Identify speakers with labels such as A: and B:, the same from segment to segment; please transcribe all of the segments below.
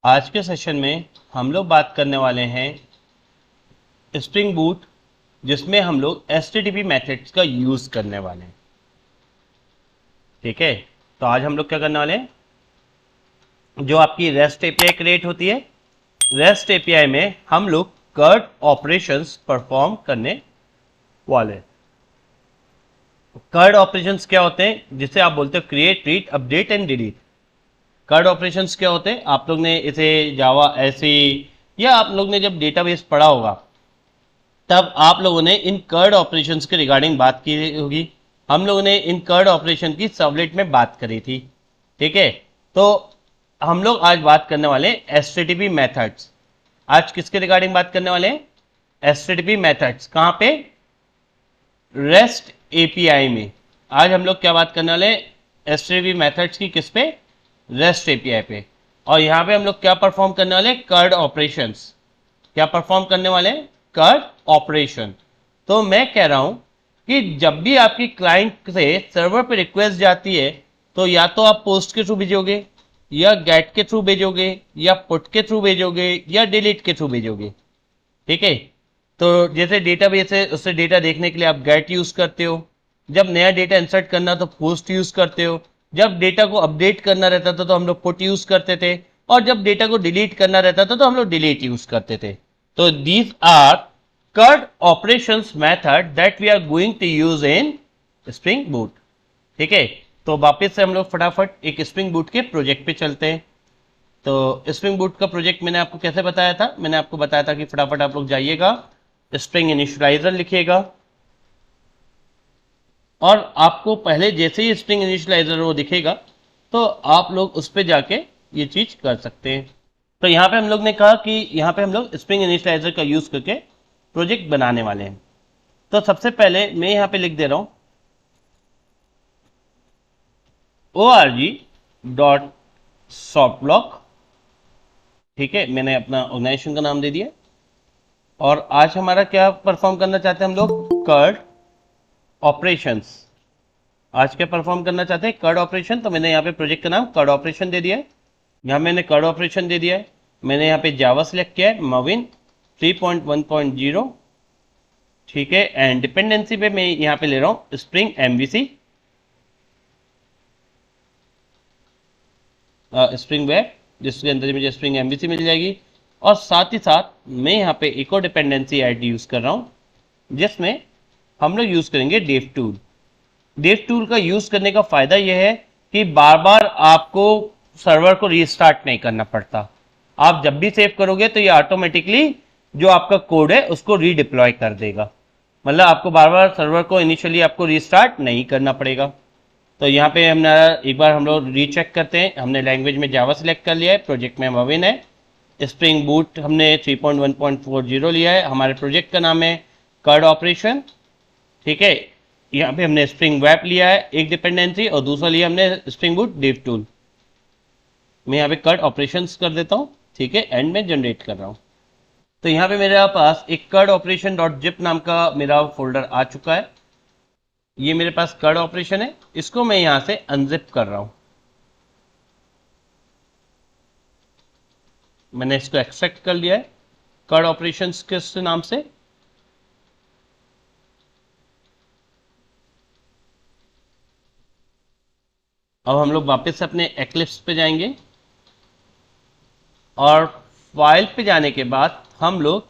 A: आज के सेशन में हम लोग बात करने वाले हैं स्प्रिंग बूट, जिसमें हम लोग HTTP मेथड्स का यूज़ करने वाले हैं। ठीक है, तो आज हम लोग क्या करने वाले हैं, जो आपकी रेस्ट एपीआई क्रिएट होती है, रेस्ट एपीआई में हम लोग कर्ड ऑपरेशंस परफॉर्म करने वाले हैं। कर्ड ऑपरेशंस क्या होते हैं, जिसे आप बोलते हो create, read, update and delete. CRUD operations क्या होते हैं, आप लोग ने इसे जावा ऐसे या आप लोग ने जब डेटाबेस पढ़ा होगा तब आप लोगों ने इन कर्ड ऑपरेशंस के रिगार्डिंग बात की होगी। हम लोगों ने इन कर्ड ऑपरेशन की सबलेट में बात करी थी। ठीक है, तो हम लोग आज बात करने वाले हैं HTTP मेथड्स। आज किसके रिगार्डिंग बात करने वाले हैं, HTTP मेथड्स। कहां पे, रेस्ट एपीआई में। आज हम लोग क्या बात करने वाले हैं, HTTP मेथड्स की, किस पे, रेस्ट एपीआई पे। और यहां पे हम लोग क्या परफॉर्म करने वाले हैं, कर्ड ऑपरेशंस। क्या परफॉर्म करने वाले हैं, कर्ड ऑपरेशन। तो मैं कह रहा हूं कि जब भी आपकी क्लाइंट से सर्वर पे रिक्वेस्ट जाती है तो या तो आप पोस्ट के थ्रू भेजोगे, या गेट के थ्रू भेजोगे, या पुट के थ्रू भेजोगे, या डिलीट के थ्रू भेजोगे। ठीक है, तो जैसे डेटाबेस है उससे डेटा देखने के लिए आप गेट यूज करते हो, जब नया डेटा इंसर्ट करना तो पोस्ट यूज करते हो, जब डेटा को अपडेट करना रहता था तो हम लोग पुट यूज करते थे, और जब डेटा को डिलीट करना रहता था तो हम लोग डिलीट यूज करते थे। तो these are CRUD operations method that we are going to use in Spring Boot. ठीक है, तो वापस से हम लोग फटाफट एक स्प्रिंग बूट के प्रोजेक्ट पे चलते हैं। तो स्प्रिंग बूट का प्रोजेक्ट मैंने आपको कैसे बताया था, मैंने आपको बताया था कि फटाफट आप लोग जाइएगा, स्प्रिंग इनिशियलाइजर लिखिएगा, और आपको पहले जैसे ही स्प्रिंग इनिशियलाइजर वो दिखेगा तो आप लोग उस पर जाके ये चीज कर सकते हैं। तो यहाँ पे हम लोग ने कहा कि यहाँ पे हम लोग स्प्रिंग इनिशियलाइजर का यूज करके प्रोजेक्ट बनाने वाले हैं। तो सबसे पहले मैं यहाँ पे लिख दे रहा हूँ org.softblock। ठीक है, मैंने अपना ऑर्गेनाइजेशन का नाम दे दिया। और आज हमारा क्या परफॉर्म करना चाहते हैं हम लोग, कर्ड ऑपरेशंस। आज क्या परफॉर्म करना चाहते हैं, कर्ड ऑपरेशन। तो मैंने यहाँ पे प्रोजेक्ट का नाम कर्ड ऑपरेशन दे दिया है। यहाँ मैंने कर्ड ऑपरेशन दे दिया है। मैंने यहाँ पे जावा सिलेक्ट किया है, मविन 3.1.0। ठीक है, एंड डिपेंडेंसी पे मैं यहाँ पे ले रहा हूँ स्प्रिंग एमवीसी, स्प्रिंग वेब, जिसके अंदर मुझे स्प्रिंग एमवीसी मिल जाएगी। और साथ ही साथ मैं यहाँ पे एक और डिपेंडेंसी आईडी यूज कर रहा हूँ, जिसमें हम लोग यूज करेंगे डेव टूल। डेव टूल का यूज करने का फायदा यह है कि बार बार आपको सर्वर को रीस्टार्ट नहीं करना पड़ता। आप जब भी सेव करोगे तो ये ऑटोमेटिकली जो आपका कोड है उसको रीडिप्लॉय कर देगा। मतलब आपको बार बार सर्वर को इनिशियली आपको रीस्टार्ट नहीं करना पड़ेगा। तो यहाँ पे हमने एक बार हम लोग रीचेक करते हैं। हमने लैंग्वेज में जावा सिलेक्ट कर लिया है, प्रोजेक्ट में मविन है, स्प्रिंग बूट हमने 3.1.40 लिया है, हमारे प्रोजेक्ट का नाम है कर्ड ऑपरेशन। ठीक है, यहाँ पे हमने स्प्रिंग वेब लिया है एक डिपेंडेंसी, और दूसरा लिया हमने स्प्रिंग बूट डेव टूल। मैं यहाँ पे कर्ड ऑपरेशंस कर देता हूँ। ठीक है, एंड में जनरेट कर रहा हूँ। तो यहाँ पे मेरे पास एक कर्ड ऑपरेशन डॉट जिप नाम का मेरा फोल्डर आ चुका है। ये मेरे पास कर्ड ऑपरेशन है, इसको मैं यहाँ से अनजिप कर रहा हूँ। मैंने इसको एक्सट्रैक्ट कर लिया है कर्ड ऑपरेशंस के नाम से। अब हम लोग वापस से अपने एक्लिप्स पे जाएंगे, और फाइल पे जाने के बाद हम लोग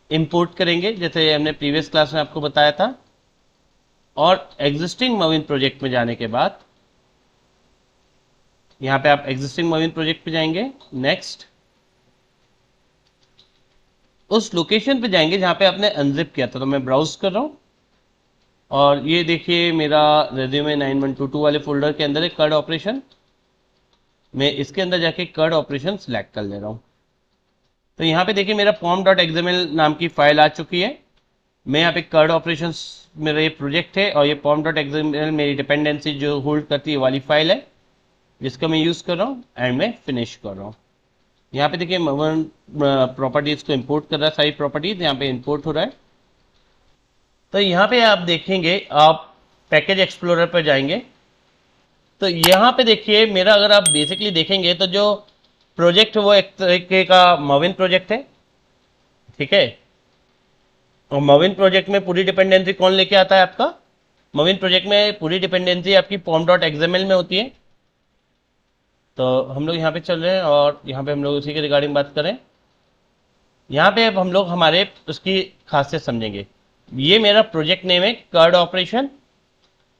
A: इंपोर्ट करेंगे, जैसे हमने प्रीवियस क्लास में आपको बताया था। और एग्जिस्टिंग मविन प्रोजेक्ट में जाने के बाद यहाँ पे आप एग्जिस्टिंग मविन प्रोजेक्ट पे जाएंगे, नेक्स्ट, उस लोकेशन पे जाएंगे जहाँ पे आपने अनजिप किया था। तो मैं ब्राउज कर रहा हूँ, और ये देखिए मेरा रेज्यूमे 9122 वाले फोल्डर के अंदर है कर्ड ऑपरेशन। मैं इसके अंदर जाके कर्ड ऑपरेशन सिलेक्ट कर ले रहा हूँ। तो यहाँ पे देखिए मेरा pom.xml नाम की फाइल आ चुकी है। मैं यहाँ पे कर्ड ऑपरेशंस मेरा ये प्रोजेक्ट है, और ये pom.xml मेरी डिपेंडेंसी जो होल्ड करती है वाली फाइल है, जिसका मैं यूज़ कर रहा हूँ, एंड मैं फिनिश कर रहा हूँ। यहाँ पे देखिए मवन प्रॉपर्टीज को इंपोर्ट कर रहा है, सारी प्रॉपर्टीज यहाँ पे इंपोर्ट हो रहा है। तो यहाँ पे आप देखेंगे, आप पैकेज एक्सप्लोरर पर जाएंगे तो यहाँ पे देखिए मेरा, अगर आप बेसिकली देखेंगे तो जो प्रोजेक्ट वो एक तरीके का मविन प्रोजेक्ट है, ठीक है। और मविन प्रोजेक्ट में पूरी डिपेंडेंसी कौन लेके आता है आपका? मविन प्रोजेक्ट में पूरी डिपेंडेंसी आपकी pom.xml में होती है। तो हम लोग यहाँ पे चल रहे हैं और यहाँ पे हम लोग उसी के रिगार्डिंग बात करें। यहाँ पे अब हम लोग हमारे उसकी खासियत समझेंगे। ये मेरा प्रोजेक्ट नेम है कर्ड ऑपरेशन,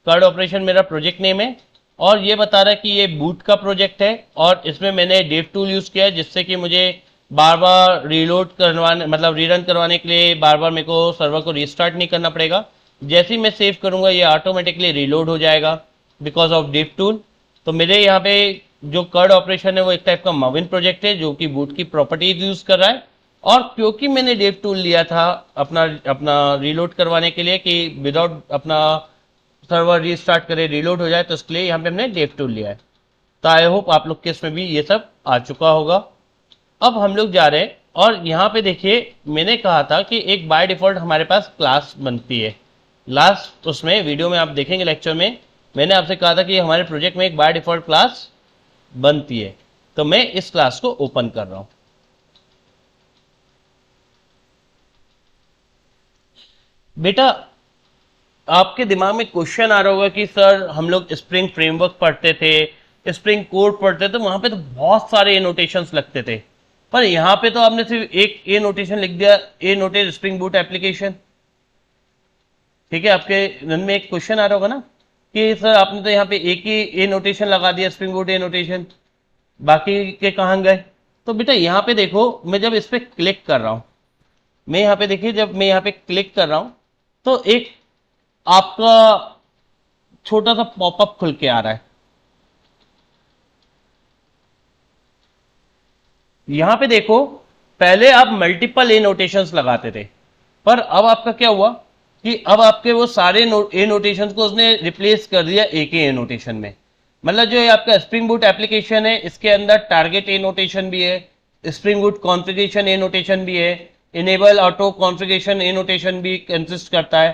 A: कर्ड ऑपरेशन मेरा प्रोजेक्ट नेम है और ये बता रहा है कि ये बूट का प्रोजेक्ट है और इसमें मैंने डेव टूल यूज़ किया है जिससे कि मुझे बार बार रीलोड करवाने मतलब रीरन करवाने के लिए बार बार मेरे को सर्वर को रीस्टार्ट नहीं करना पड़ेगा। जैसे ही मैं सेव करूँगा ये ऑटोमेटिकली रीलोड हो जाएगा बिकॉज ऑफ डेव टूल। तो मेरे यहाँ पे जो कर्ड ऑपरेशन है वो एक टाइप का मविन प्रोजेक्ट है जो कि बूट की प्रॉपर्टीज यूज़ कर रहा है। और क्योंकि मैंने डेव टूल लिया था अपना रीलोड करवाने के लिए कि विदाउट अपना सर्वर रीस्टार्ट करे रीलोड हो जाए, तो इसके लिए यहाँ पे हमने डेव टूल लिया है। तो आई होप आप लोग के इसमें भी ये सब आ चुका होगा। अब हम लोग जा रहे हैं और यहाँ पे देखिए मैंने कहा था कि एक बाय डिफॉल्ट हमारे पास क्लास बनती है। लास्ट उसमें वीडियो में आप देखेंगे लेक्चर में मैंने आपसे कहा था कि हमारे प्रोजेक्ट में एक बाय डिफॉल्ट क्लास बनती है। तो मैं इस क्लास को ओपन कर रहा हूँ। बेटा आपके दिमाग में क्वेश्चन आ रहा होगा कि सर हम लोग स्प्रिंग फ्रेमवर्क पढ़ते थे, स्प्रिंग कोड पढ़ते थे, वहां पे तो बहुत सारे एनोटेशंस लगते थे, पर यहाँ पे तो आपने सिर्फ एक ए नोटेशन लिख दिया, ए नोटेड स्प्रिंग बूट एप्लीकेशन। ठीक है, आपके मन में एक क्वेश्चन आ रहा होगा ना कि सर आपने तो यहाँ पे एक ही ए नोटेशन लगा दिया, स्प्रिंग बूट ए नोटेशन, बाकी के कहाँ गए? तो बेटा यहाँ पे देखो, मैं जब इस पर क्लिक कर रहा हूँ, मैं यहाँ पे देखिए जब मैं यहाँ पे क्लिक कर रहा हूँ तो एक आपका छोटा सा पॉपअप खुल के आ रहा है। यहां पे देखो पहले आप मल्टीपल ए नोटेशंस लगाते थे, पर अब आपका क्या हुआ कि अब आपके वो सारे ए नोटेशंस को उसने रिप्लेस कर दिया एक ही ए नोटेशन में। मतलब जो ये आपका स्प्रिंग बूट एप्लीकेशन है इसके अंदर टारगेट ए नोटेशन भी है, स्प्रिंग बूट कॉन्फ़िगरेशन ए नोटेशन भी है, इनेबल ऑटो कॉन्फ़िगरेशन ए नोटेशन भी कंसिस्ट करता है,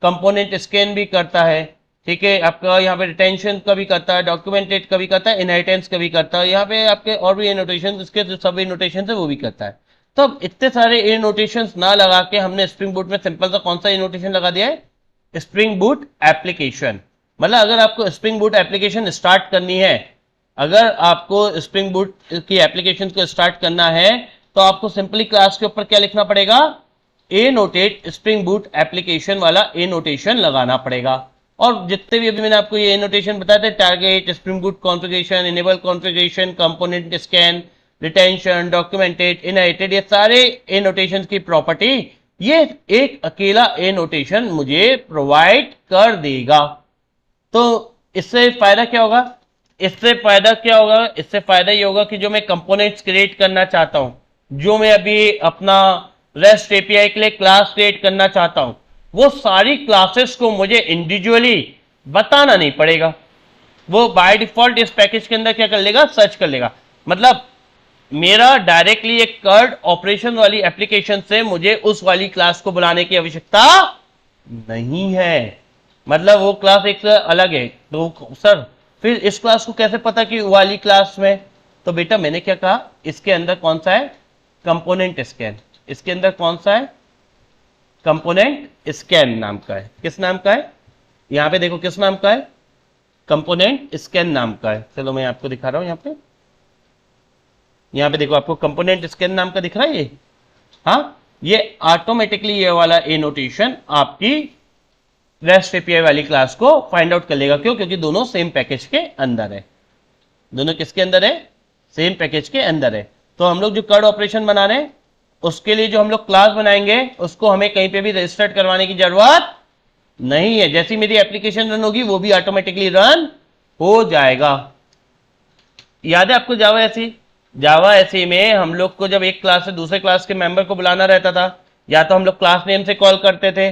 A: कंपोनेंट स्कैन भी करता है, ठीक है, आपका यहाँ पे रिटेंशन का भी करता है, डॉक्यूमेंटेड का भी करता है, इनहेरिटेंस का भी करता है, यहाँ पे आपके और भी एनोटेशन, इसके जो सब एनोटेशन है वो भी करता है। तो अब इतने सारे एनोटेशन ना लगा के हमने स्प्रिंग बूट में सिंपल सा कौन सा एनोटेशन लगा दिया है? Spring boot application. मतलब अगर आपको स्प्रिंग बूट एप्लीकेशन स्टार्ट करनी है, अगर आपको स्प्रिंग बूट की एप्लीकेशन को स्टार्ट करना है तो आपको सिंपली क्लास के ऊपर क्या लिखना पड़ेगा? ए नोटेट स्प्रिंग बूट एप्लीकेशन वाला ए नोटेशन लगाना पड़ेगा। और जितने भी अभी मैंने आपको ये नोटेशन बताए थे, target, spring boot configuration, enable configuration, component scan, retention, documented, inherited, ये सारे ए नोटेशन की प्रॉपर्टी ये एक अकेला ए नोटेशन मुझे प्रोवाइड कर देगा। तो इससे फायदा क्या होगा? इससे फायदा ये होगा कि जो मैं कंपोनेंट्स क्रिएट करना चाहता हूं, जो मैं अभी अपना रेस्ट एपीआई के लिए क्लास क्रिएट करना चाहता हूं, वो सारी क्लासेस को मुझे इंडिविजुअली बताना नहीं पड़ेगा। वो बाय डिफॉल्ट इस पैकेज के अंदर क्या कर लेगा? सर्च कर लेगा। मतलब मेरा डायरेक्टली एक कर्ड ऑपरेशन वाली एप्लीकेशन से मुझे उस वाली क्लास को बुलाने की आवश्यकता नहीं है। मतलब वो क्लास एक अलग है। तो सर फिर इस क्लास को कैसे पता कि वाली क्लास में? तो बेटा मैंने क्या कहा, इसके अंदर कौन सा है? Component scan. इसके अंदर कौन सा है? कंपोनेंट स्कैन नाम का है। किस नाम का है? यहां पे देखो किस नाम का है? कंपोनेंट स्कैन नाम का है। चलो मैं आपको दिखा रहा हूं। यहाँ पे देखो आपको कंपोनेंट स्कैन नाम का दिख रहा है ये। हाँ, ये ऑटोमेटिकली ये वाला ए नोटेशन आपकी रेस्ट एपीआई वाली क्लास को फाइंड आउट कर लेगा। क्यों? क्योंकि दोनों सेम पैकेज के अंदर है। दोनों किसके अंदर है? सेम पैकेज के अंदर है। तो हम लोग जो कर्ड ऑपरेशन बना रहे हैं उसके लिए जो हम लोग क्लास बनाएंगे उसको हमें कहीं पे भी रजिस्टर्ड करवाने की जरूरत नहीं है। जैसी मेरी एप्लीकेशन रन होगी वो भी ऑटोमेटिकली रन हो जाएगा। याद है आपको जावा एसी में हम लोग को जब एक क्लास से दूसरे क्लास के मेंबर को बुलाना रहता था, या तो हम लोग क्लास नेम से कॉल करते थे,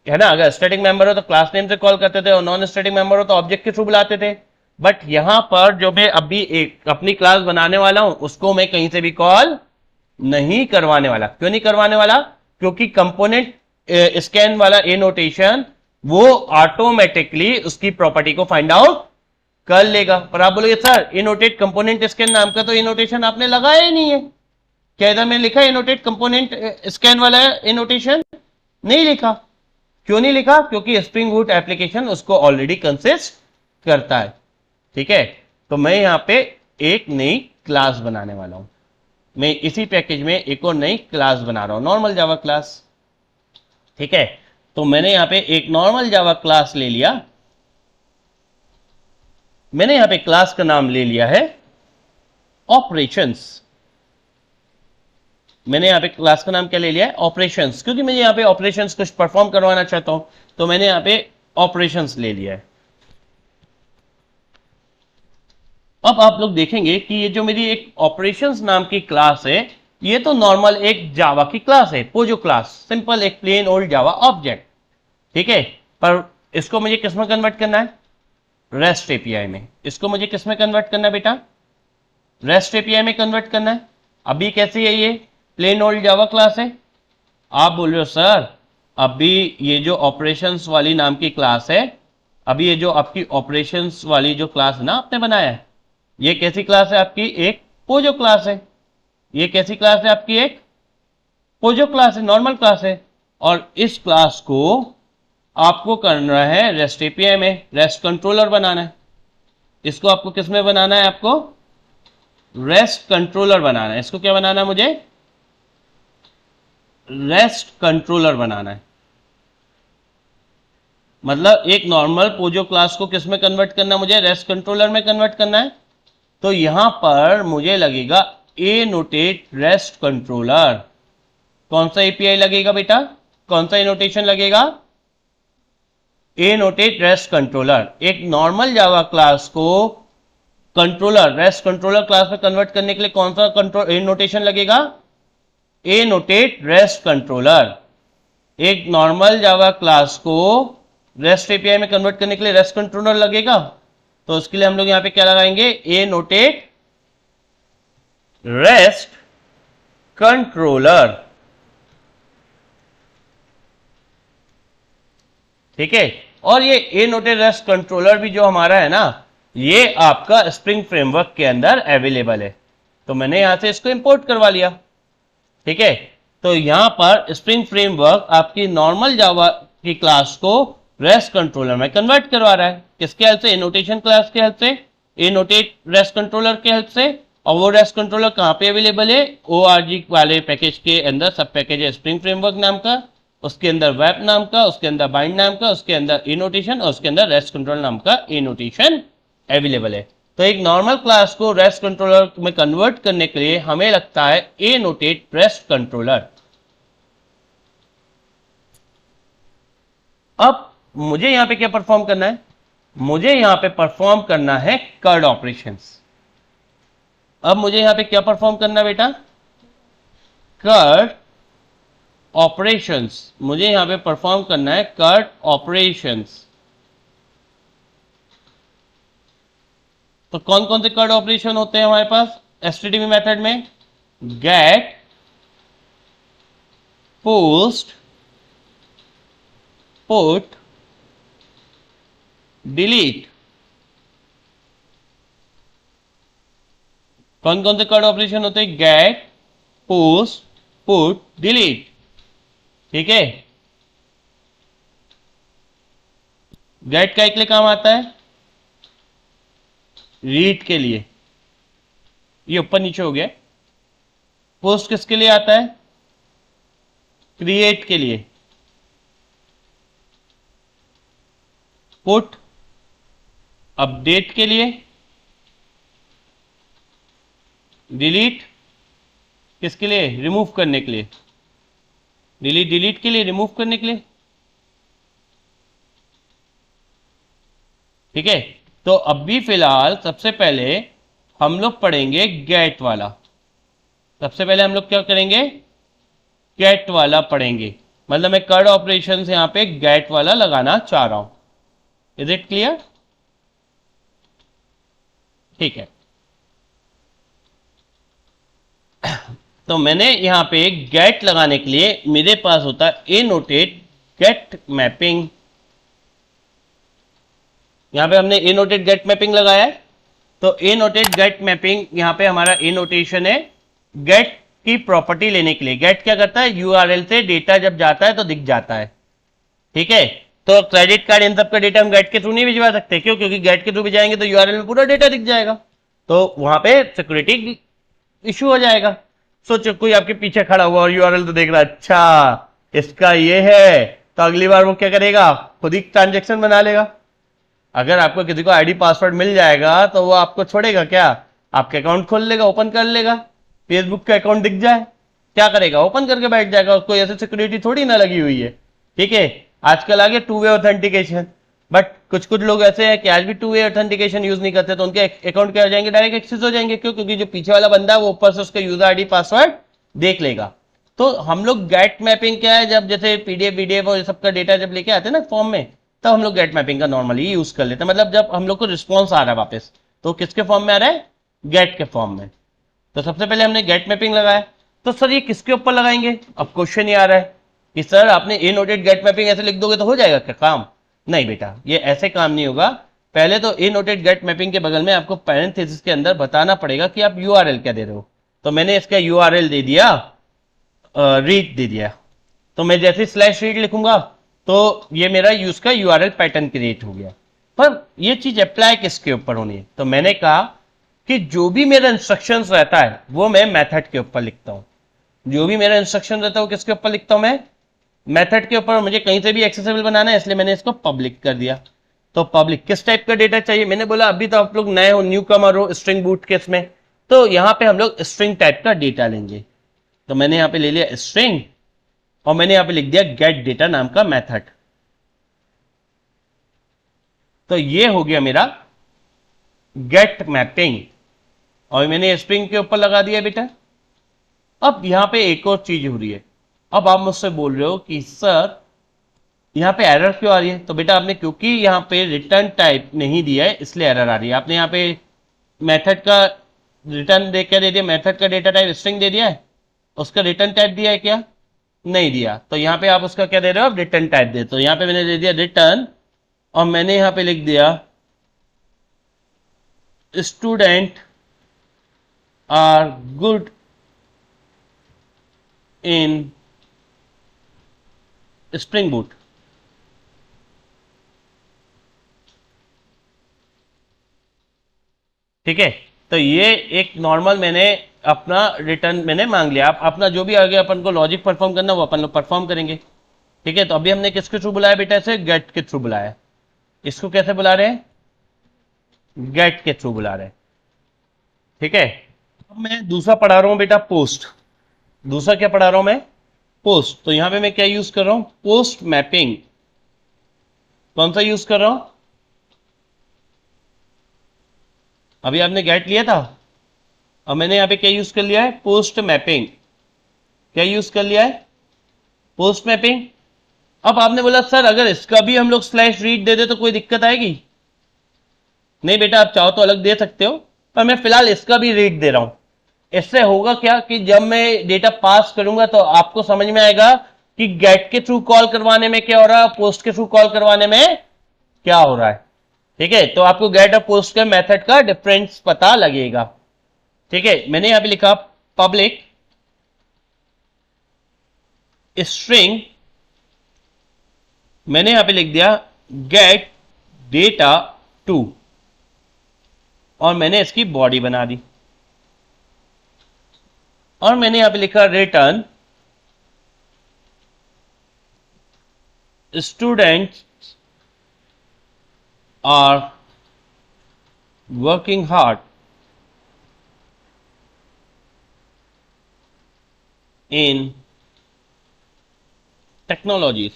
A: है ना, अगर स्टैटिक मेंबर हो तो क्लास नेम से कॉल करते थे, और नॉन स्टैटिक मेंबर हो तो ऑब्जेक्ट के थ्रू बुलाते थे। बट यहां पर जो मैं अभी एक अपनी क्लास बनाने वाला हूं उसको मैं कहीं से भी कॉल नहीं करवाने वाला। क्यों नहीं करवाने वाला? क्योंकि कंपोनेंट स्कैन वाला ए नोटेशन वो ऑटोमेटिकली उसकी प्रॉपर्टी को फाइंड आउट कर लेगा। पर आप बोलोगे सर इनोटेट कंपोनेंट स्कैन नाम का तो इनोटेशन आपने लगाया ही नहीं है। क्या इधर में लिखा है इनोटेट कंपोनेंट स्कैन वाला इनोटेशन? नहीं लिखा। क्यों नहीं लिखा? क्योंकि स्प्रिंग बूट एप्लीकेशन उसको ऑलरेडी कंसिस्ट करता है। ठीक है, तो मैं यहां पे एक नई क्लास बनाने वाला हूं। मैं इसी पैकेज में एक और नई क्लास बना रहा हूं, नॉर्मल जावा क्लास। ठीक है, तो मैंने यहां पे एक नॉर्मल जावा क्लास ले लिया। मैंने यहां पे क्लास का नाम ले लिया है ऑपरेशंस। मैंने यहां पे क्लास का नाम क्या ले लिया है? ऑपरेशंस, क्योंकि मैं यहां पे ऑपरेशंस कुछ परफॉर्म करवाना चाहता हूं, तो मैंने यहां पे ऑपरेशंस ले लिया है। अब आप लोग देखेंगे कि ये जो मेरी एक ऑपरेशंस नाम की क्लास है, ये तो नॉर्मल एक जावा की क्लास है, पोजो क्लास, सिंपल एक प्लेन ओल्ड जावा ऑब्जेक्ट। ठीक है, पर इसको मुझे किस में कन्वर्ट करना है? रेस्ट एपीआई में। इसको मुझे किस में कन्वर्ट करना है बेटा? रेस्ट एपीआई में कन्वर्ट करना है। अभी कैसी है ये? प्लेन ओल्ड जावा क्लास है। आप बोल रहे हो सर अभी ये जो ऑपरेशंस वाली नाम की क्लास है, अभी ये जो आपकी ऑपरेशंस वाली जो क्लास ना आपने बनाया है, ये कैसी क्लास है आपकी? एक पोजो क्लास है। ये कैसी क्लास है आपकी? एक पोजो क्लास है, नॉर्मल क्लास है। और इस क्लास को आपको करना है रेस्ट एपीआई में, रेस्ट कंट्रोलर बनाना है। इसको आपको किस में बनाना है? आपको रेस्ट कंट्रोलर बनाना है। इसको क्या बनाना है मुझे? रेस्ट कंट्रोलर बनाना है। मतलब एक नॉर्मल पोजो क्लास को किस में कन्वर्ट करना है मुझे? रेस्ट कंट्रोलर में कन्वर्ट करना है। तो यहां पर मुझे लगेगा ए नोटेट रेस्ट कंट्रोलर। कौन सा एपीआई लगेगा बेटा? कौन सा इनोटेशन लगेगा? ए नोटेट रेस्ट कंट्रोलर। एक नॉर्मल जावा क्लास को कंट्रोलर, रेस्ट कंट्रोलर क्लास में कन्वर्ट करने के लिए कौन सा कंट्रोल इनोटेशन लगेगा? ए नोटेट रेस्ट कंट्रोलर। एक नॉर्मल जावा क्लास को रेस्ट एपीआई में कन्वर्ट करने के लिए रेस्ट कंट्रोलर लगेगा, तो उसके लिए हम लोग यहां पे क्या लगाएंगे? ए नोटेट रेस्ट कंट्रोलर। ठीक है, और ये ए नोटेट रेस्ट कंट्रोलर भी जो हमारा है ना, ये आपका स्प्रिंग फ्रेमवर्क के अंदर अवेलेबल है। तो मैंने यहां से इसको इंपोर्ट करवा लिया। ठीक है, तो यहां पर स्प्रिंग फ्रेमवर्क आपकी नॉर्मल जावा की क्लास को रेस्ट कंट्रोलर में कन्वर्ट करवा रहा है। किसके हेल्प से? इनोटेशन क्लास के हेल्प से, इनोटेट रेस्ट कंट्रोलर के हेल्प से। और वो रेस्ट कंट्रोलर कहां पे अवेलेबल है? ORG वाले पैकेज के अंदर सब पैकेज है स्प्रिंग फ्रेमवर्क नाम का, उसके अंदर वेब नाम का, उसके अंदर बाइंड नाम का, उसके अंदर इनोटेशन और उसके अंदर रेस्ट कंट्रोलर नाम का इनोटेशन अवेलेबल है। तो एक नॉर्मल क्लास को रेस्ट कंट्रोलर में कन्वर्ट करने के लिए हमें लगता है ए नोटेट रेस्ट कंट्रोलर। अब मुझे यहां पे क्या परफॉर्म करना है? मुझे यहां पे परफॉर्म करना है कर्ड ऑपरेशंस। अब मुझे यहां पे क्या परफॉर्म करना है बेटा? CRUD operations. मुझे यहां पे परफॉर्म करना है कर्ड ऑपरेशंस। तो कौन कौन से कर्ड ऑपरेशन होते हैं हमारे पास एसटीडीबी मेथड में? Get, post, put, delete. कौन कौन से कर्ड ऑपरेशन होते हैं? Get, post, put, delete. ठीक है, गेट का एक लिए काम आता है रीड के लिए, ये ऊपर नीचे हो गया। पोस्ट किसके लिए आता है? क्रिएट के लिए। पुट अपडेट के लिए। डिलीट किसके लिए? रिमूव करने के लिए। डिलीट डिलीट के लिए, रिमूव करने के लिए। ठीक है, तो अभी फिलहाल सबसे पहले हम लोग पढ़ेंगे गेट वाला। सबसे पहले हम लोग क्या करेंगे? गेट वाला पढ़ेंगे। मतलब मैं कर्ड ऑपरेशन से यहां पे गेट वाला लगाना चाह रहा हूं। Is it clear? ठीक है, तो मैंने यहां पे गेट लगाने के लिए मेरे पास होता है ए नोटेट गेट मैपिंग। यहाँ पे हमने ए नोटेड गेट मैपिंग लगाया है, तो ए नोटेड गेट मैपिंग यहाँ पे हमारा ए नोटेशन है गेट की प्रॉपर्टी लेने के लिए। गेट क्या करता है, यूआरएल से डेटा जब जाता है तो दिख जाता है, ठीक है। तो क्रेडिट कार्ड इन सब का डेटा हम गेट के थ्रू नहीं भिजवा सकते, क्यों, क्योंकि गेट के थ्रू भी जाएंगे तो यूआरएल में पूरा डेटा दिख जाएगा, तो वहां पे सिक्योरिटी इश्यू हो जाएगा। सोचो कोई आपके पीछे खड़ा हुआ और यूआरएल तो देख रहा है, अच्छा इसका ये है, तो अगली बार वो क्या करेगा, खुद ही ट्रांजेक्शन बना लेगा। अगर आपको किसी को आईडी पासवर्ड मिल जाएगा तो वो आपको छोड़ेगा क्या, आपके अकाउंट खोल लेगा, ओपन कर लेगा। फेसबुक का अकाउंट दिख जाए क्या करेगा, ओपन करके बैठ जाएगा, उसको ऐसे सिक्योरिटी थोड़ी ना लगी हुई है, ठीक है। आजकल आगे टू वे ऑथेंटिकेशन, बट कुछ कुछ लोग ऐसे हैं कि आज भी टू वे ऑथेंटिकेशन यूज नहीं करते, तो उनके अकाउंट क्या हो जाएंगे, डायरेक्ट एक्सेस हो जाएंगे। क्यों, क्योंकि जो पीछे वाला बंदा है वो ऊपर से उसका यूजर आईडी पासवर्ड देख लेगा। तो हम लोग गेट मैपिंग क्या है, जब जैसे पीडीएफ वीडीएफ और सबका डेटा जब लेके आते हैं ना फॉर्म में, तब हम लोग गेट मैपिंग का नॉर्मली यूज कर लेते हैं। मतलब जब हम लोग को रिस्पॉन्स आ रहा है वापस, तो किसके फॉर्म में आ रहा है, गेट के फॉर्म में। तो सबसे पहले हमने गेट मैपिंग लगाया, तो सर ये किसके ऊपर लगाएंगे, अब क्वेश्चन ही आ रहा है कि सर आपने ए नोटेड गेट मैपिंग ऐसे लिख दोगे तो हो जाएगा क्या काम। नहीं बेटा, ये ऐसे काम नहीं होगा। पहले तो ए नोटेड गेट मैपिंग के बगल में आपको पैरेंथेसिस के अंदर बताना पड़ेगा कि आप यूआरएल क्या दे रहे हो। तो मैंने इसका यूआरएल दे दिया, रीड दे दिया। तो मैं जैसे स्लैश रीड लिखूंगा तो ये मेरा यूज का यूआरएल पैटर्न क्रिएट हो गया। पर ये चीज अप्लाई किसके ऊपर होनी है, तो मैंने कहा कि जो भी मेरा इंस्ट्रक्शंस रहता है वो मैं मेथड के ऊपर लिखता हूं। जो भी मेरा इंस्ट्रक्शन रहता है वो किसके ऊपर लिखता हूं, मैं मेथड के ऊपर। मुझे कहीं से भी एक्सेसिबल बनाना है, इसलिए मैंने इसको पब्लिक कर दिया। तो पब्लिक किस टाइप का डेटा चाहिए, मैंने बोला अभी तो आप लोग नए हो, न्यू कमर हो स्ट्रिंग बूट केस में, तो यहां पे हम लोग स्ट्रिंग टाइप का डेटा लेंगे। तो मैंने यहां पे ले लिया स्ट्रिंग, और मैंने यहां पे लिख दिया गेट डेटा नाम का मेथड। तो ये हो गया मेरा गेट मैपिंग, और मैंने स्ट्रिंग के ऊपर लगा दिया बेटा। अब यहां पे एक और चीज हो रही है, अब आप मुझसे बोल रहे हो कि सर यहां पे एरर क्यों आ रही है, तो बेटा आपने क्योंकि यहां पे रिटर्न टाइप नहीं दिया है इसलिए एरर आ रही है। आपने यहां पे मेथड का रिटर्न दे क्या दे दिया, मेथड का डेटा टाइप स्ट्रिंग दे दिया है, उसका रिटर्न टाइप दिया है क्या, नहीं दिया। तो यहां पे आप उसका क्या दे रहे हो, रिटर्न टाइप दे। तो यहां पे मैंने दे दिया रिटर्न, और मैंने यहां पे लिख दिया student are good in Spring Boot. ठीक है, तो ये एक नॉर्मल मैंने अपना रिटर्न मैंने मांग लिया। आप अपना जो भी आगे अपन को लॉजिक परफॉर्म करना वो अपन लोग परफॉर्म करेंगे। ठीक है, तो अभी हमने किसके थ्रू बुलाया बेटा, इसे गेट के थ्रू बुलाया। इसको कैसे बुला रहे हैं, गेट के थ्रू बुला रहे हैं। ठीक है, अब मैं दूसरा पढ़ा रहा हूं बेटा पोस्ट। दूसरा क्या पढ़ा रहा हूं मैं, पोस्ट। तो यहां पे मैं क्या यूज कर रहा हूं, पोस्ट मैपिंग। कौन सा यूज कर रहा हूं, अभी आपने गेट लिया था, अब मैंने यहां पे क्या यूज कर लिया है, पोस्ट मैपिंग। क्या यूज कर लिया है, पोस्ट मैपिंग। अब आपने बोला सर अगर इसका भी हम लोग स्लैश रीड दे दे तो कोई दिक्कत आएगी, नहीं बेटा आप चाहो तो अलग दे सकते हो, पर मैं फिलहाल इसका भी रीड दे रहा हूं। इससे होगा क्या कि जब मैं डेटा पास करूंगा तो आपको समझ में आएगा कि गेट के थ्रू कॉल करवाने में क्या हो रहा है, पोस्ट के थ्रू कॉल करवाने में क्या हो रहा है। ठीक है, तो आपको गेट और पोस्ट के मेथड का डिफरेंस पता लगेगा। ठीक है, मैंने यहां पे लिखा पब्लिक स्ट्रिंग, मैंने यहां पे लिख दिया गेट डेटा टू, और मैंने इसकी बॉडी बना दी, और मैंने यहां पे लिखा return students are working hard in technologies.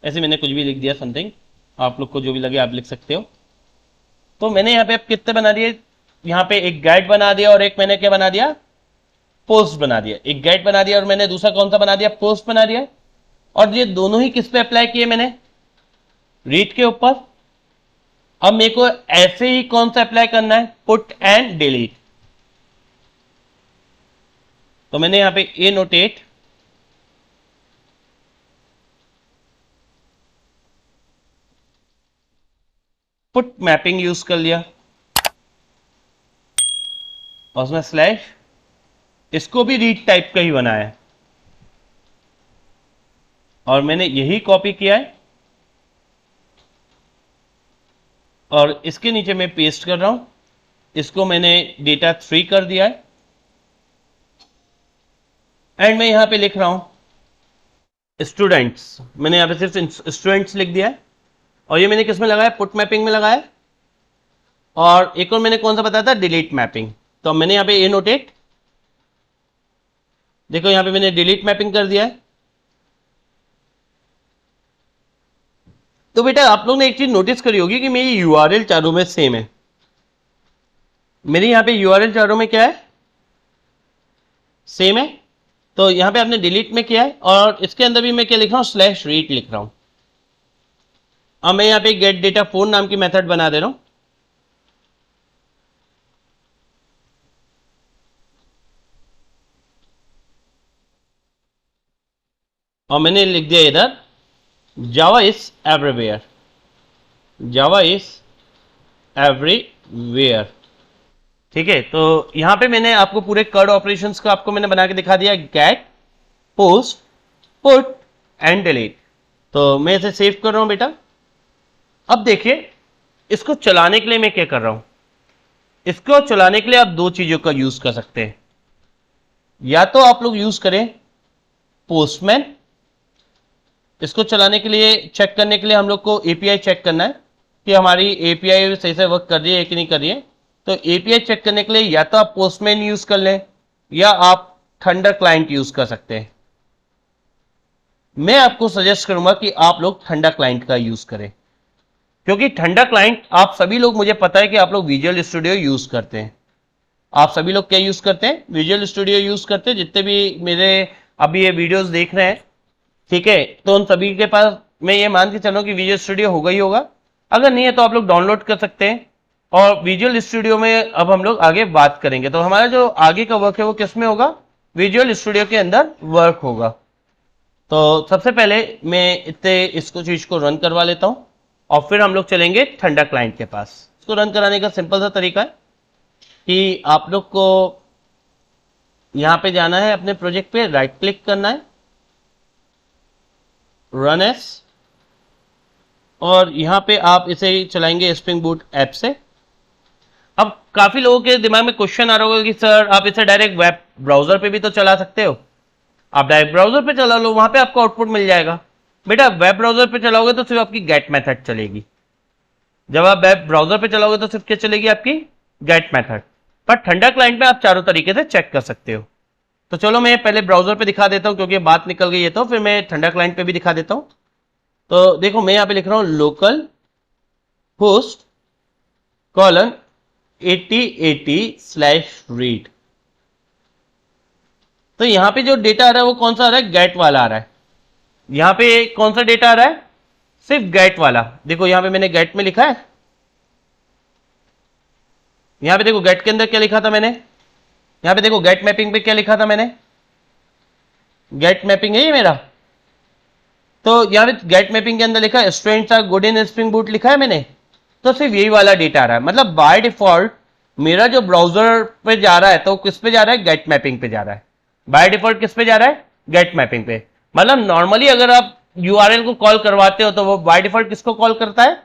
A: ऐसे मैंने कुछ भी लिख दिया समथिंग, आप लोग को जो भी लगे आप लिख सकते हो। तो मैंने यहां पे अब कितने बना दिए, यहां पे एक गाइड बना दिया और एक मैंने क्या बना दिया, पोस्ट बना दिया। एक गाइड बना दिया और मैंने दूसरा कौन सा बना दिया, पोस्ट बना दिया। और ये दोनों ही किस पे अप्लाई किए मैंने, रीड के ऊपर। अब मेरे को ऐसे ही कौन सा अप्लाई करना है, पुट एंड डिलीट। तो मैंने यहां पे ए नोटेट पुट मैपिंग यूज कर लिया और उसमें स्लैश, इसको भी रीड टाइप का ही बनाया है और मैंने यही कॉपी किया है और इसके नीचे मैं पेस्ट कर रहा हूं। इसको मैंने डेटा 3 कर दिया है एंड मैं यहां पे लिख रहा हूं स्टूडेंट्स। मैंने यहां पे सिर्फ स्टूडेंट्स लिख दिया है और ये मैंने किस में लगाया, पुट मैपिंग में लगाया। और एक और मैंने कौन सा बताया था, डिलीट मैपिंग। तो मैंने यहां पे ये नोटेट, देखो यहां पे मैंने डिलीट मैपिंग कर दिया है। तो बेटा आप लोग ने एक चीज नोटिस करी होगी कि मेरी यूआरएल चारों में सेम है। मेरी यहां पे यूआरएल चारों में क्या है, सेम है। तो यहां पे आपने डिलीट में किया है और इसके अंदर भी मैं क्या लिख रहा हूं, स्लैश रीड लिख रहा हूं। अब मैं यहां पे गेट डेटा फोन नाम की मेथड बना दे रहा हूं। और मैंने लिख दिया इधर Java is everywhere, Java is everywhere. ठीक है, तो यहां पे मैंने आपको पूरे कर्ड ऑपरेशंस का आपको मैंने बना के दिखा दिया, get, post, put and delete. तो मैं इसे सेव कर रहा हूं बेटा। अब देखिए इसको चलाने के लिए मैं क्या कर रहा हूं, इसको चलाने के लिए आप दो चीजों का यूज कर सकते हैं। या तो आप लोग यूज करें पोस्टमैन, इसको चलाने के लिए, चेक करने के लिए हम लोग को एपीआई चेक करना है कि हमारी एपीआई सही से वर्क कर रही है कि नहीं कर रही है। तो एपीआई चेक करने के लिए या तो आप पोस्टमैन यूज कर लें या आप थंडर क्लाइंट यूज कर सकते हैं। मैं आपको सजेस्ट करूंगा कि आप लोग थंडर क्लाइंट का यूज करें, क्योंकि थंडर क्लाइंट आप सभी लोग, मुझे पता है कि आप लोग विजुअल स्टूडियो यूज करते हैं। आप सभी लोग क्या यूज करते हैं, विजुअल स्टूडियो यूज करते हैं। जितने भी मेरे अभी ये वीडियोस देख रहे हैं, ठीक है, तो उन सभी के पास मैं ये मान के चलूं कि विजुअल स्टूडियो होगा ही होगा। अगर नहीं है तो आप लोग डाउनलोड कर सकते हैं। और विजुअल स्टूडियो में अब हम लोग आगे बात करेंगे। तो हमारा जो आगे का वर्क है वो किस में होगा, विजुअल स्टूडियो के अंदर वर्क होगा। तो सबसे पहले मैं इतने इसको चीज को रन करवा लेता हूं और फिर हम लोग चलेंगे थंडर क्लाइंट के पास। इसको रन कराने का सिंपल सा तरीका है कि आप लोग को यहां पे जाना है, अपने प्रोजेक्ट पे राइट क्लिक करना है, रन एस, और यहां पे आप इसे चलाएंगे स्प्रिंग बूट ऐप से। अब काफी लोगों के दिमाग में क्वेश्चन आ रहा होगा कि सर आप इसे डायरेक्ट वेब ब्राउजर पे भी तो चला सकते हो। आप डायरेक्ट ब्राउजर पे चला लो, वहां पे आपको आउटपुट मिल जाएगा। बेटा वेब ब्राउजर पे चलाओगे तो सिर्फ आपकी गेट मेथड चलेगी। जब आप वेब ब्राउजर पे चलाओगे तो सिर्फ क्या चलेगी, आपकी गेट मेथड। पर थंडर क्लाइंट में आप चारों तरीके से चेक कर सकते हो। तो चलो मैं पहले ब्राउजर पे दिखा देता हूं, क्योंकि बात निकल गई है, तो फिर मैं थंडर क्लाइंट पे भी दिखा देता हूं। तो देखो मैं यहां पे लिख रहा हूं लोकल होस्ट कॉलन 8080/read। तो यहां पे जो डेटा आ रहा है वो कौन सा आ रहा है, गेट वाला आ रहा है। यहां पे कौन सा डेटा आ रहा है, सिर्फ गेट वाला। देखो यहां पे मैंने गेट में लिखा है, यहां पे देखो गेट के अंदर क्या लिखा था मैंने, यहां पे देखो गेट मैपिंग पे क्या लिखा था मैंने, गेट मैपिंग है ये मेरा। तो यहां पे गेट मैपिंग के अंदर लिखा है students are good in Spring Boot लिखा है मैंने। तो सिर्फ यही वाला डेटा आ रहा है। मतलब बाय डिफॉल्ट मेरा जो ब्राउजर पे जा रहा है तो किस पे जा रहा है, गेट मैपिंग पे जा रहा है। बाय डिफॉल्ट किस पे जा रहा है, गेट मैपिंग पे। मतलब नॉर्मली अगर आप यूआरएल को कॉल करवाते हो तो वो बाय डिफॉल्ट किसको कॉल करता है,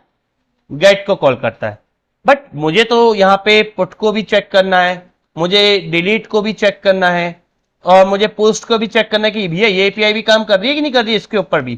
A: गेट को कॉल करता है। बट मुझे तो यहाँ पे पुट को भी चेक करना है, मुझे डिलीट को भी चेक करना है, और मुझे पोस्ट को भी चेक करना है कि भैया ये एपीआई भी काम कर रही है कि नहीं कर रही है इसके ऊपर भी।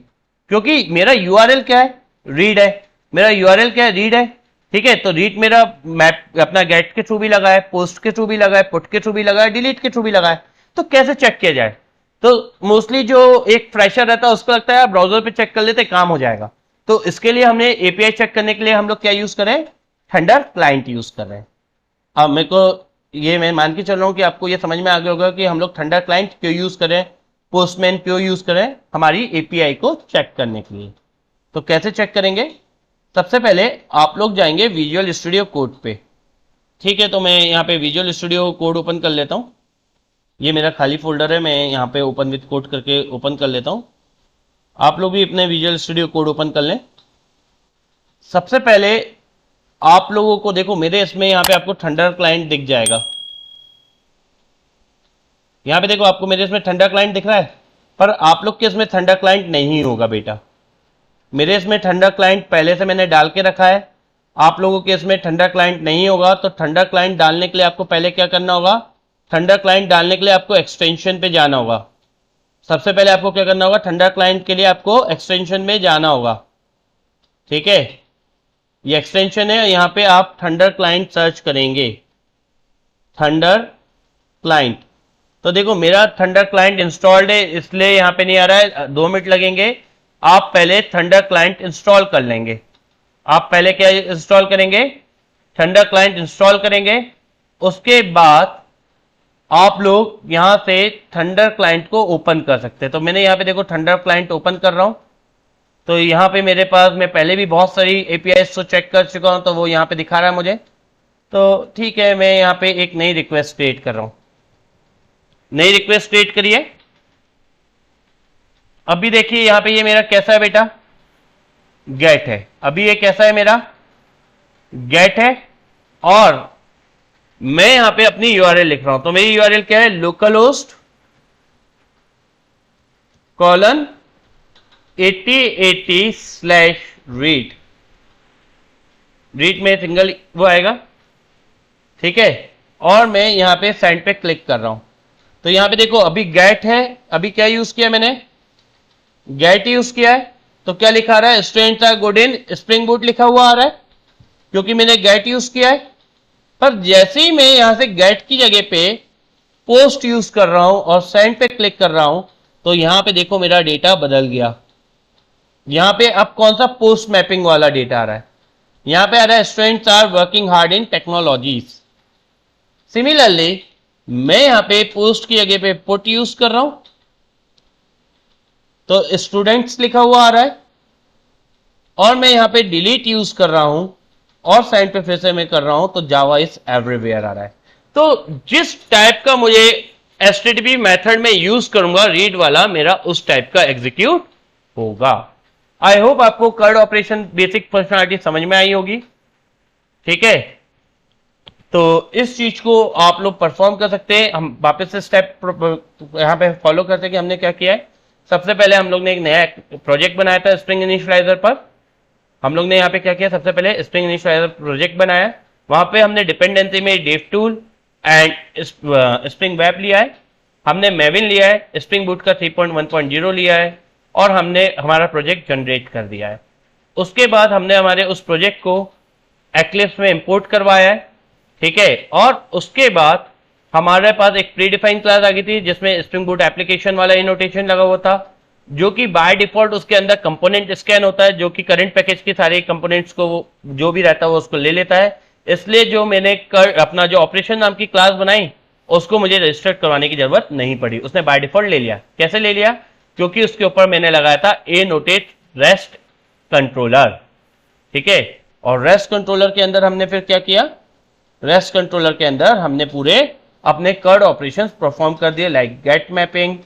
A: क्योंकि मेरा यूआरएल क्या है, रीड है। मेरा यूआरएल क्या है, रीड है। ठीक है, तो रीड मेरा मैप अपना गेट के थ्रू भी लगा है, पोस्ट के थ्रू भी लगा है, पुट के थ्रू भी लगा है, डिलीट के थ्रू भी लगा है। तो कैसे चेक किया जाए। तो मोस्टली जो एक फ्रेशर रहता है उसको लगता है ब्राउजर पे चेक कर लेते काम हो जाएगा। तो इसके लिए हमने एपीआई चेक करने के लिए हम लोग क्या यूज करें, थंडर क्लाइंट यूज कर रहे हैं। अब मेरे को ये मैं मान के चल रहा हूं कि आपको ये समझ में आ गया होगा कि हम लोग थंडर क्लाइंट क्यों यूज करें, पोस्टमैन क्यों यूज करें, हमारी एपीआई को चेक करने के लिए। तो कैसे चेक करेंगे, सबसे पहले आप लोग जाएंगे विजुअल स्टूडियो कोड पे। ठीक है, तो मैं यहाँ पे विजुअल स्टूडियो कोड ओपन कर लेता हूँ। ये मेरा खाली फोल्डर है, मैं यहाँ पे ओपन विथ कोड करके ओपन कर लेता हूँ। आप लोग भी अपने विजुअल स्टूडियो कोड ओपन कर लें। सबसे पहले आप लोगों को देखो मेरे इसमें यहाँ पे आपको थंडर क्लाइंट दिख जाएगा। यहाँ पे देखो आपको मेरे इसमें थंडर क्लाइंट दिख रहा है, पर आप लोग के इसमें थंडर क्लाइंट नहीं होगा बेटा। मेरे इसमें थंडर क्लाइंट पहले से मैंने डाल के रखा है, आप लोगों के इसमें थंडर क्लाइंट नहीं होगा। तो थंडर क्लाइंट डालने के लिए आपको पहले क्या करना होगा, थंडर क्लाइंट डालने के लिए आपको एक्सटेंशन पे जाना होगा। सबसे पहले आपको क्या करना होगा, थंडर क्लाइंट के लिए आपको एक्सटेंशन में जाना होगा। ठीक है, ये एक्सटेंशन है, यहाँ पे आप थंडर क्लाइंट सर्च करेंगे, थंडर क्लाइंट। तो देखो मेरा थंडर क्लाइंट इंस्टॉल्ड है, इसलिए यहाँ पे नहीं आ रहा है, 2 मिनट लगेंगे। आप पहले थंडर क्लाइंट इंस्टॉल कर लेंगे। आप पहले क्या इंस्टॉल करेंगे, थंडर क्लाइंट इंस्टॉल करेंगे। उसके बाद आप लोग यहां से थंडर क्लाइंट को ओपन कर सकते हैं। तो मैंने यहाँ पे देखो थंडर क्लाइंट ओपन कर रहा हूं। तो यहाँ पे मेरे पास, मैं पहले भी बहुत सारी एपीआईज को चेक कर चुका हूं, तो वो यहाँ पे दिखा रहा है मुझे। तो ठीक है, मैं यहाँ पे एक नई रिक्वेस्ट क्रिएट कर रहा हूं। नई रिक्वेस्ट क्रिएट करिए। अभी देखिए यहाँ पे ये मेरा कैसा है बेटा, गेट है। अभी ये कैसा है मेरा, गेट है। और मैं यहां पे अपनी यूआरएल लिख रहा हूं। तो मेरी यूआरएल क्या है, लोकलहोस्ट कॉलन 8080/रीड। रीड में सिंगल वो आएगा, ठीक है। और मैं यहां पे सेंड पे क्लिक कर रहा हूं। तो यहां पे देखो अभी गेट है, अभी क्या यूज किया मैंने, गेट यूज किया है। तो क्या लिखा रहा है, strength are good in Spring Boot लिखा हुआ आ रहा है, क्योंकि मैंने गेट यूज किया है। पर जैसे ही मैं यहां से गेट की जगह पे पोस्ट यूज कर रहा हूं और सेंड पे क्लिक कर रहा हूं, तो यहां पे देखो मेरा डेटा बदल गया। यहां पे अब कौन सा पोस्ट मैपिंग वाला डेटा आ रहा है, यहां पे आ रहा है students are working hard in technologies. Similarly मैं यहां पे पोस्ट की जगह पे पुट यूज कर रहा हूं, तो स्टूडेंट्स लिखा हुआ आ रहा है। और मैं यहां पे डिलीट यूज कर रहा हूं और साइड पे फिर से मैं कर रहा हूं, तो जावा इज एवरीवेयर आ रहा है। तो जिस टाइप का मुझे एचटीटीपी मेथड में यूज करूंगा रीड वाला, मेरा उस टाइप का एग्जीक्यूट होगा। आई होप आपको कर्ड ऑपरेशन बेसिक फंक्शनलिटी समझ में आई होगी। ठीक है, तो इस चीज को आप लोग परफॉर्म कर सकते हैं। हम वापस से स्टेप यहां पे फॉलो करते हैं कि हमने क्या किया है। सबसे पहले हम लोग ने एक नया प्रोजेक्ट बनाया था स्प्रिंग इनिशियलाइजर पर। हम लोग ने यहाँ पे क्या किया, सबसे पहले स्प्रिंग इनिशियलाइजर प्रोजेक्ट बनाया। वहां पे हमने डिपेंडेंसी में dev tool and Spring Web लिया है, हमने मेविन लिया है, स्प्रिंग बूट का 3.1.0 लिया है, और हमने हमारा प्रोजेक्ट जनरेट कर दिया है। उसके बाद हमने हमारे उस प्रोजेक्ट को एक्लिप्स में इंपोर्ट करवाया है, ठीक है। और उसके बाद हमारे पास एक प्री डिफाइंड क्लास आ गई थी जिसमें स्प्रिंग बूट एप्लीकेशन वाला इनोटेशन लगा हुआ था, जो कि बाय डिफॉल्ट उसके अंदर कंपोनेंट स्कैन होता है, जो कि करंट पैकेज के सारे कंपोनेंट्स को जो भी रहता है वो उसको ले लेता है। इसलिए जो मैंने अपना जो ऑपरेशन नाम की क्लास बनाई उसको मुझे रजिस्टर करवाने की जरूरत नहीं पड़ी, उसने बाय डिफॉल्ट ले लिया। कैसे ले लिया, क्योंकि उसके ऊपर मैंने लगाया था ए नोटेट रेस्ट कंट्रोलर, ठीक है। और रेस्ट कंट्रोलर के अंदर हमने फिर क्या किया, रेस्ट कंट्रोलर के अंदर हमने पूरे अपने कर्ड ऑपरेशंस परफॉर्म कर दिए, like get mapping,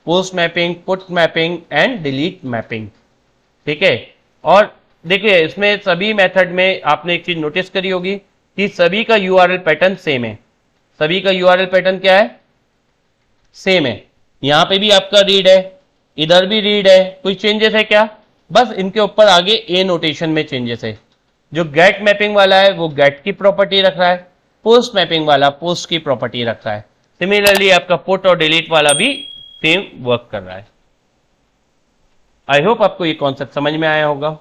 A: post mapping, put mapping and delete mapping, ठीक है। और देखिए इसमें सभी मेथड में आपने एक चीज नोटिस करी होगी कि सभी का यूआरएल पैटर्न सेम है। सभी का यूआरएल पैटर्न क्या है, सेम है। यहां पे भी आपका रीड है, इधर भी रीड है, कोई चेंजेस है क्या, बस इनके ऊपर आगे ए नोटेशन में चेंजेस है। जो गेट मैपिंग वाला है वो गेट की प्रॉपर्टी रख रहा है, पोस्ट मैपिंग वाला पोस्ट की प्रॉपर्टी रख रहा है। सिमिलरली आपका पुट और डिलीट वाला भी सेम वर्क कर रहा है। आई होप आपको ये कॉन्सेप्ट समझ में आया होगा।